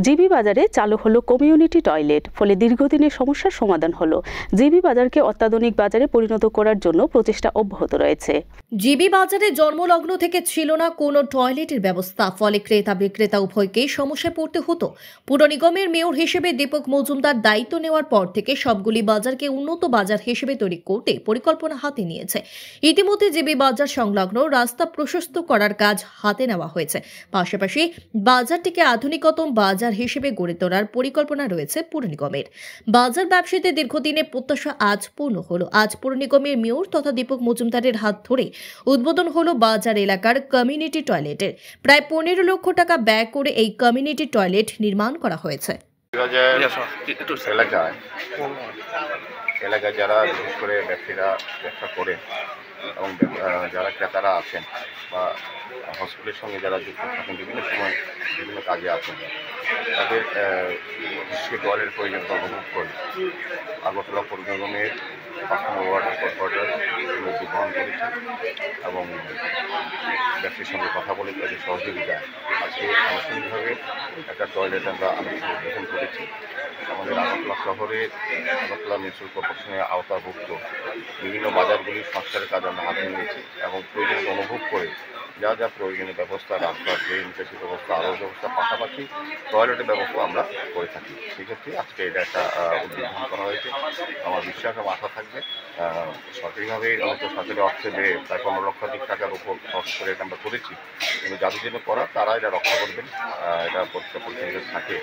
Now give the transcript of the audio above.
GB বাজারে চালু হলো কমিউনিটি টয়লেট, ফলে দীর্ঘদিনের সমস্যার সমাধান হলো। জিবি বাজারকে অত্যাধুনিক বাজারে পরিণত করার জন্য প্রচেষ্টা অব্যাহত রয়েছে। জিবি বাজারে জন্মলগ্ন থেকে ছিল না কোনো টয়লেটের ব্যবস্থা, ফলে ক্রেতা বিক্রেতা উভয়কেই সমস্যায় পড়তে হতো। পুর নিগমের মেয়র হিসেবে দীপক মজুমদার দায়িত্ব নেওয়ার পর থেকে সবগুলি বাজারকে উন্নত বাজার হিসেবে তৈরি করতে পরিকল্পনা হাতে নিয়েছে। ইতিমধ্যে জিবি বাজার সংলগ্ন রাস্তা প্রশস্ত করার কাজ হাতে নেওয়া হয়েছে। পাশাপাশি বাজারটিকে আধুনিকতম বাজার হিসেবে গড়ে তোলার পরিকল্পনা রয়েছে পুর নিগমের। বাজার ব্যবসায়ীদের দীর্ঘদিনের প্রত্যাশা আজ পূর্ণ হলো। আজ পুর নিগমের মেয়র তথা দীপক মজুমদারের হাত ধরে উদ্বোধন হলো বাজার এলাকার কমিউনিটি টয়লেটের। প্রায় 15 লক্ষ টাকা ব্যয় করে এই কমিউনিটি টয়লেট নির্মাণ করা হয়েছে। এলাকায় যারা বিশেষ করে ব্যবসায়ীরা ব্যবসা করে এবং যারা ক্রেতারা আছেন বা হসপিটালের সঙ্গে যারা যুক্ত থাকেন, বিভিন্ন সময় বিভিন্ন কাজে আছেন, তাদের বিশেষ টয়লেটের প্রয়োজনতা অনুভব করে আগরতলা পৌর নিগমের 5 নম্বর ওয়ার্ডের কর্পোরেটর গ্রহণ করেছে এবং ব্যক্তির সঙ্গে কথা বলে তাদের সহযোগিতায় আজকে আনুষ্ঠানিকভাবে একটা টয়লেট আমরা উদ্বোধন করেছি। আমাদের আগরতলা শহরে আগরতলা মিউনিসিপ্যাল কর্পোরেশনের আওতাভুক্ত বিভিন্ন বাজারগুলির সংস্কারের কাজ আমরা হাতে নিয়েছি এবং প্রয়োজন অনুভব করে যা যা প্রয়োজনীয় ব্যবস্থা, রাস্তা, ড্রেন, নিকাশি ব্যবস্থা, আলো ব্যবস্থা, পাশাপাশি টয়লেটের ব্যবস্থা আমরা করে থাকি। সেক্ষেত্রে আজকে এটা একটা উদ্বোধন করা হয়েছে। আমার বিশ্বাস এবং আশা থাকবে সরকারিভাবে সরকারি অর্থে ব্যয়ে প্রায় 15 লক্ষাধিক টাকার উপর খরচ করে এটা আমরা করেছি, কিন্তু যাদের জন্য করা তারা এটা রক্ষা করবেন, এটা পরিষ্কার পরিচ্ছন্ন থাকে।